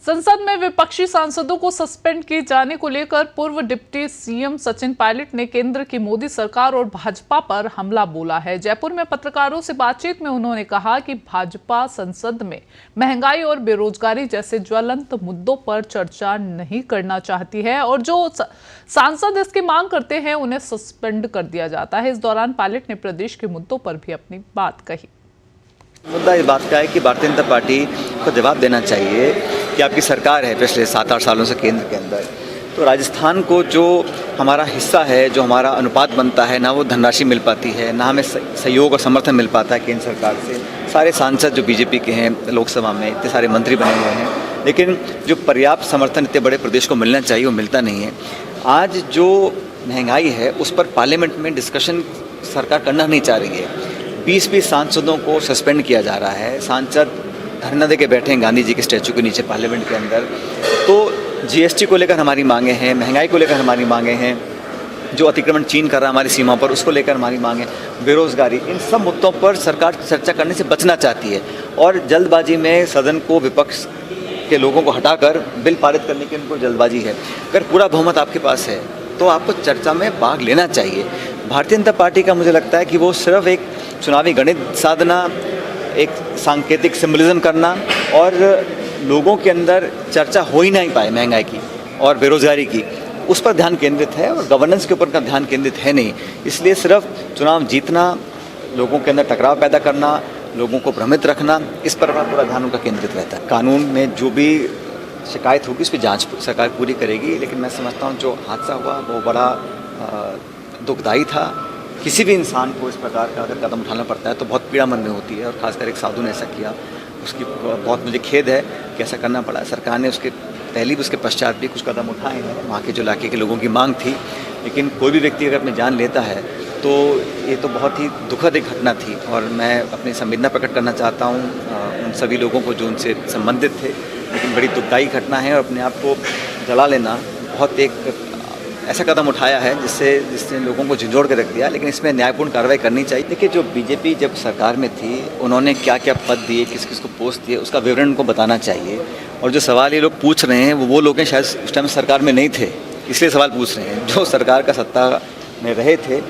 संसद में विपक्षी सांसदों को सस्पेंड किए जाने को लेकर पूर्व डिप्टी सीएम सचिन पायलट ने केंद्र की मोदी सरकार और भाजपा पर हमला बोला है। जयपुर में पत्रकारों से बातचीत में उन्होंने कहा कि भाजपा संसद में महंगाई और बेरोजगारी जैसे ज्वलंत मुद्दों पर चर्चा नहीं करना चाहती है और जो सांसद इसकी मांग करते हैं उन्हें सस्पेंड कर दिया जाता है। इस दौरान पायलट ने प्रदेश के मुद्दों पर भी अपनी बात कही। मुद्दा इस बात का है कि भारतीय जनता पार्टी को जवाब देना चाहिए कि आपकी सरकार है पिछले 7-8 सालों से केंद्र के अंदर, तो राजस्थान को जो हमारा हिस्सा है, जो हमारा अनुपात बनता है, ना वो धनराशि मिल पाती है, ना हमें सहयोग और समर्थन मिल पाता है केंद्र सरकार से। सारे सांसद जो बीजेपी के हैं लोकसभा में, इतने सारे मंत्री बने हुए हैं, लेकिन जो पर्याप्त समर्थन इतने बड़े प्रदेश को मिलना चाहिए वो मिलता नहीं है। आज जो महंगाई है उस पर पार्लियामेंट में डिस्कशन सरकार करना नहीं चाह रही है। 20 सांसदों को सस्पेंड किया जा रहा है। सांसद धरना दे के बैठे हैं गांधी जी के स्टैचू के नीचे पार्लियामेंट के अंदर। तो जीएसटी को लेकर हमारी मांगे हैं, महंगाई को लेकर हमारी मांगे हैं, जो अतिक्रमण चीन कर रहा है हमारी सीमा पर उसको लेकर हमारी मांगे, बेरोजगारी, इन सब मुद्दों पर सरकार चर्चा करने से बचना चाहती है और जल्दबाजी में सदन को, विपक्ष के लोगों को हटाकर बिल पारित करने की उनको जल्दबाजी है। अगर पूरा बहुमत आपके पास है तो आपको चर्चा में भाग लेना चाहिए। भारतीय जनता पार्टी का मुझे लगता है कि वो सिर्फ एक चुनावी गणित साधना, एक सांकेतिक सिंबलिज्म करना और लोगों के अंदर चर्चा हो ही नहीं पाए महंगाई की और बेरोजगारी की, उस पर ध्यान केंद्रित है और गवर्नेंस के ऊपर का ध्यान केंद्रित है नहीं। इसलिए सिर्फ चुनाव जीतना, लोगों के अंदर टकराव पैदा करना, लोगों को भ्रमित रखना, इस पर अपना पूरा ध्यान उनका केंद्रित रहता है। कानून में जो भी शिकायत होगी उस पर जाँच सरकार पूरी करेगी, लेकिन मैं समझता हूँ जो हादसा हुआ वो बड़ा दुखदायी था। किसी भी इंसान को इस प्रकार का अगर कदम उठाना पड़ता है तो बहुत पीड़ा मन में होती है और खासकर एक साधु ने ऐसा किया, उसकी बहुत मुझे खेद है कि ऐसा करना पड़ा। सरकार ने उसके पहले भी उसके पश्चात भी कुछ कदम उठाए हैं, वहाँ के जो इलाके के लोगों की मांग थी, लेकिन कोई भी व्यक्ति अगर अपनी जान लेता है तो ये तो बहुत ही दुखद एक घटना थी और मैं अपनी संवेदना प्रकट करना चाहता हूँ उन सभी लोगों को जो उनसे संबंधित थे। लेकिन बड़ी दुखदायी घटना है और अपने आप को जला लेना बहुत एक ऐसा कदम उठाया है जिसने लोगों को झंझोड़ के रख दिया। लेकिन इसमें न्यायपूर्ण कार्रवाई करनी चाहिए। देखिए, जो बीजेपी जब सरकार में थी उन्होंने क्या क्या पद दिए, किस किस को पोस्ट दिए, उसका विवरण उनको बताना चाहिए। और जो सवाल ये लोग पूछ रहे हैं वो लोग हैं शायद उस टाइम सरकार में नहीं थे, इसलिए सवाल पूछ रहे हैं। जो सरकार का सत्ता में रहे थे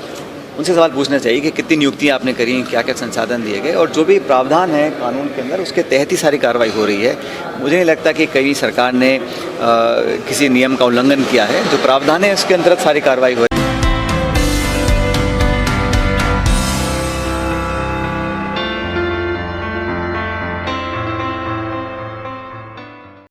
उनसे सवाल पूछना चाहिए कि कितनी नियुक्तियां आपने करी, क्या क्या संसाधन दिए गए और जो भी प्रावधान है कानून के अंदर उसके तहत ही सारी कार्रवाई हो रही है। मुझे नहीं लगता कि कहीं सरकार ने किसी नियम का उल्लंघन किया है। जो प्रावधान है उसके अंतर्गत सारी कार्रवाई हो रही है।